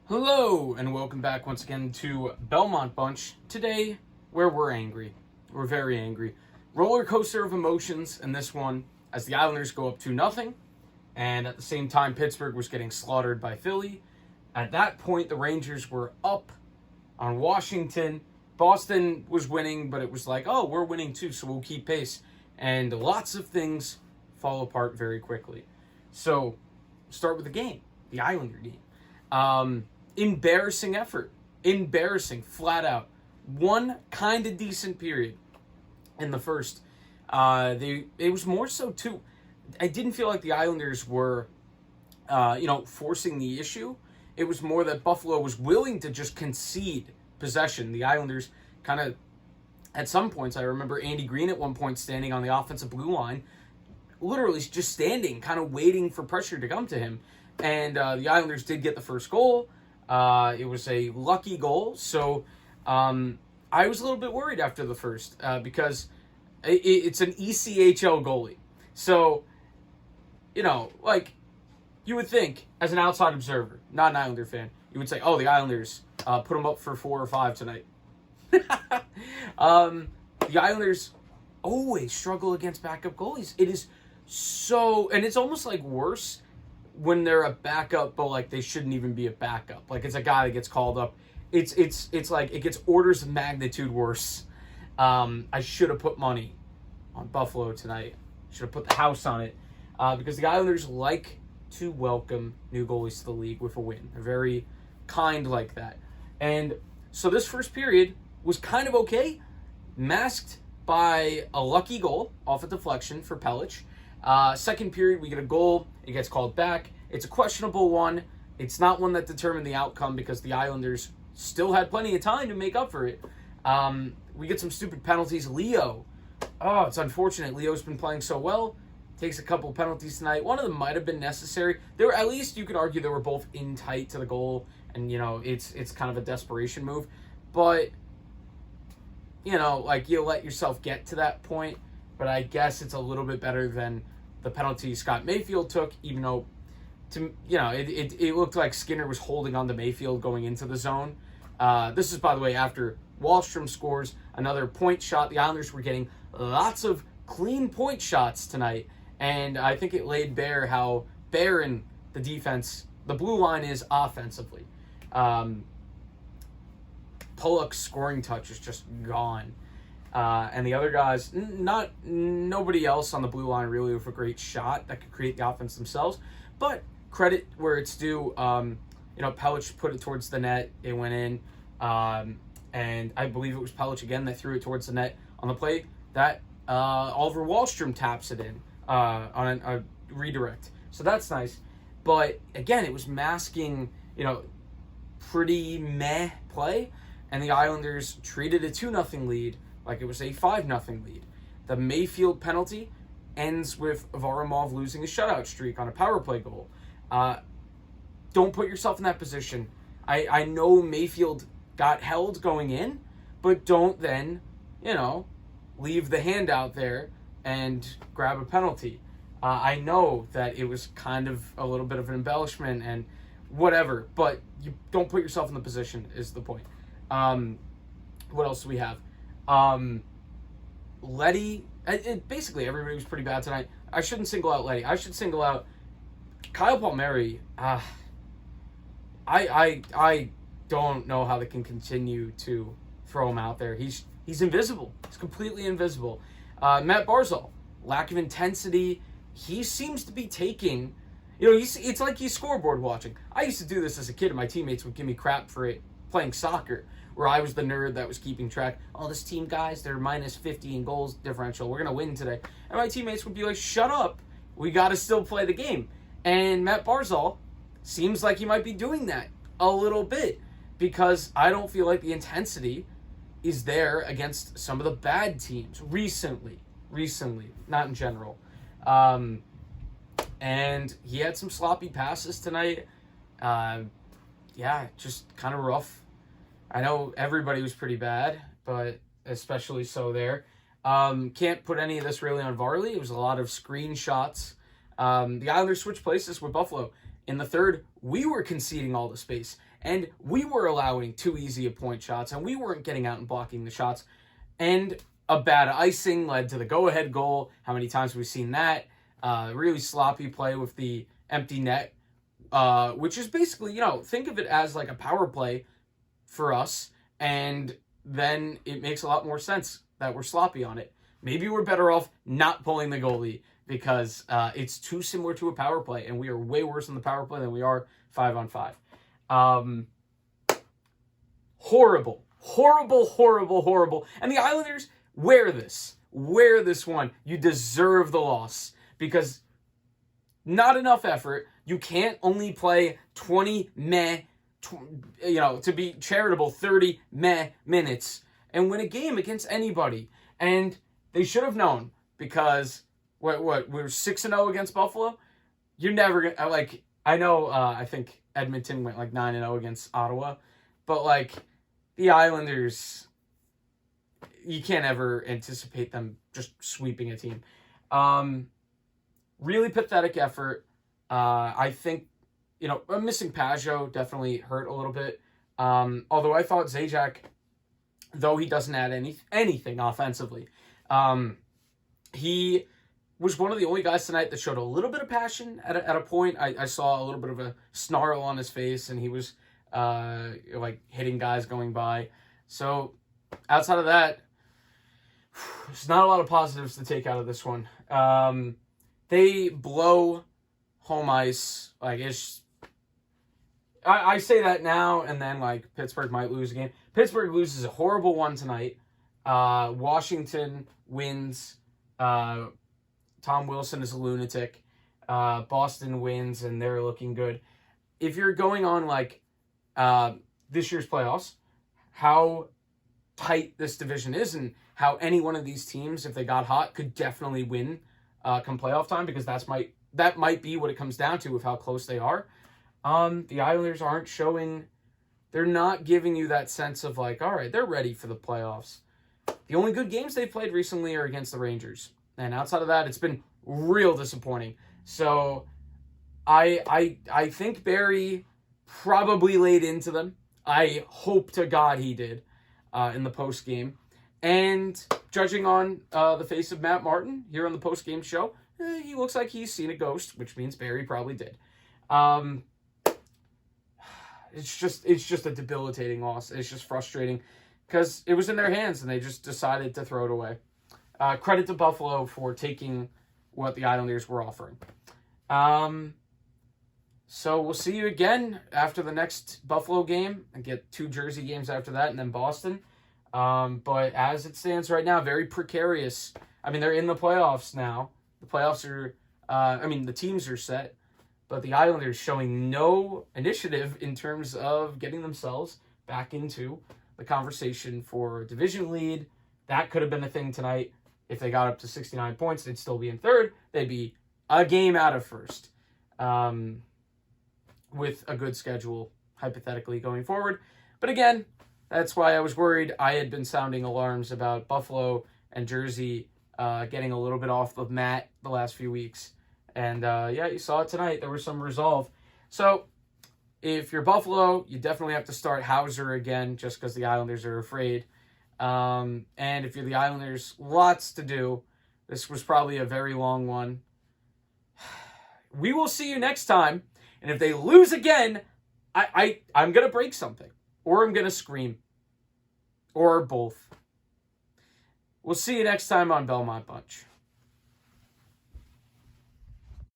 Hello, and welcome back once again to Belmont Bunch. Today, where we're angry. We're very angry. Roller coaster of emotions in this one as the Islanders go up 2-0, and at the same time, Pittsburgh was getting slaughtered by Philly. At that point, the Rangers were up on Washington. Boston was winning, but it was like, oh, we're winning too, so we'll keep pace. And lots of things fall apart very quickly. So, start with the game, the Islander game. Embarrassing effort. Embarrassing, flat out. One kind of decent period in the first. It was more so, too, I didn't feel like the Islanders were, forcing the issue. It was more that Buffalo was willing to just concede possession. The Islanders kind of, at some points, I remember Andy Green at one point standing on the offensive blue line, literally just standing, kind of waiting for pressure to come to him. And the Islanders did get the first goal. It was a lucky goal. So I was a little bit worried after the first because it's an ECHL goalie. So, you would think, as an outside observer, not an Islander fan, you would say, oh, the Islanders put them up for 4 or 5 tonight. The Islanders always struggle against backup goalies. It is so, and it's almost like worse when they're a backup, but like they shouldn't even be a backup. Like it's a guy that gets called up. It's like it gets orders of magnitude worse. I should have put money on Buffalo tonight. Should have put the house on it because the Islanders like to welcome new goalies to the league with a win. They're very kind like that. And so this first period was kind of okay, masked by a lucky goal off a deflection for Pelech. Second period, we get a goal. It gets called back. It's a questionable one. It's not one that determined the outcome because the Islanders still had plenty of time to make up for it. We get some stupid penalties. Leo. Oh, it's unfortunate. Leo's been playing so well. Takes a couple penalties tonight. One of them might have been necessary. They were, at least you could argue they were both in tight to the goal. And, it's kind of a desperation move. But, you let yourself get to that point. But I guess it's a little bit better than the penalty Scott Mayfield took, even though, it looked like Skinner was holding on to Mayfield going into the zone. This is, by the way, after Wahlstrom scores another point shot. The Islanders were getting lots of clean point shots tonight, and I think it laid bare how barren the defense, the blue line, is offensively. Pollock's scoring touch is just gone. And the other guys, nobody else on the blue line really with a great shot that could create the offense themselves. But credit where it's due. Pelech put it towards the net. It went in. And I believe it was Pelech again that threw it towards the net on the play. That Oliver Wahlstrom taps it in on a redirect. So that's nice. But again, it was masking, pretty meh play. And the Islanders treated a 2-0 lead like it was a 5-0 lead. The Mayfield penalty ends with Varlamov losing a shutout streak on a power play goal. Don't put yourself in that position. I know Mayfield got held going in, but don't then, leave the hand out there and grab a penalty. I know that it was kind of a little bit of an embellishment and whatever, but you don't put yourself in the position is the point. What else do we have? Leddy, basically everybody was pretty bad tonight. I shouldn't single out Leddy. I should single out Kyle Palmieri. I don't know how they can continue to throw him out there. He's invisible. He's completely invisible. Matt Barzal, lack of intensity. He seems to be taking, it's like he's scoreboard watching. I used to do this as a kid, and my teammates would give me crap for it playing soccer, where I was the nerd that was keeping track. Oh, this team, guys, they're minus 50 in goals differential. We're going to win today. And my teammates would be like, shut up. We got to still play the game. And Matt Barzal seems like he might be doing that a little bit because I don't feel like the intensity is there against some of the bad teams recently, not in general. And he had some sloppy passes tonight. Just kind of rough. I know everybody was pretty bad, but especially so there. Can't put any of this really on Varley. It was a lot of screenshots. The Islanders switched places with Buffalo. In the third, we were conceding all the space, and we were allowing too easy a point shots, and we weren't getting out and blocking the shots. And a bad icing led to the go-ahead goal. How many times have we seen that? Really sloppy play with the empty net, which is basically, think of it as like a power play for us, and then it makes a lot more sense that we're sloppy on it. Maybe we're better off not pulling the goalie because it's too similar to a power play, and we are way worse on the power play than we are 5-on-5. Horrible. And the Islanders wear this one. You deserve the loss because not enough effort. You can't only play 20 meh, to be charitable, 30 meh minutes and win a game against anybody. And they should have known because we're 6-0 against Buffalo. You're never gonna I know. I think Edmonton went 9-0 against Ottawa, but the Islanders, you can't ever anticipate them just sweeping a team. Really pathetic effort. I think missing Pajot definitely hurt a little bit. Although I thought Zajac, though he doesn't add anything offensively, he was one of the only guys tonight that showed a little bit of passion at a point. I saw a little bit of a snarl on his face, and he was hitting guys going by. So outside of that, there's not a lot of positives to take out of this one. They blow home ice. I say that now, and then Pittsburgh might lose again. Pittsburgh loses a horrible one tonight. Washington wins. Tom Wilson is a lunatic. Boston wins, and they're looking good. If you're going on this year's playoffs, how tight this division is, and how any one of these teams, if they got hot, could definitely win come playoff time, because that might be what it comes down to with how close they are. The Islanders aren't showing. They're not giving you that sense of all right, they're ready for the playoffs. The only good games they've played recently are against the Rangers. And outside of that, it's been real disappointing. So I think Barry probably laid into them. I hope to God he did in the post game. And judging on the face of Matt Martin here on the post game show, he looks like he's seen a ghost, which means Barry probably did. It's just a debilitating loss. It's just frustrating because it was in their hands and they just decided to throw it away. Credit to Buffalo for taking what the Islanders were offering. So we'll see you again after the next Buffalo game and get 2 Jersey games after that and then Boston. But as it stands right now, very precarious. I mean, they're in the playoffs now. The playoffs are, the teams are set. But the Islanders showing no initiative in terms of getting themselves back into the conversation for division lead. That could have been a thing tonight. If they got up to 69 points, they'd still be in third. They'd be a game out of first. With a good schedule, hypothetically, going forward. But again, that's why I was worried. I had been sounding alarms about Buffalo and Jersey getting a little bit off the mat the last few weeks. And you saw it tonight. There was some resolve. So if you're Buffalo, you definitely have to start Hauser again just because the Islanders are afraid. And if you're the Islanders, lots to do. This was probably a very long one. We will see you next time. And if they lose again, I'm going to break something. Or I'm going to scream. Or both. We'll see you next time on Belmont Bunch.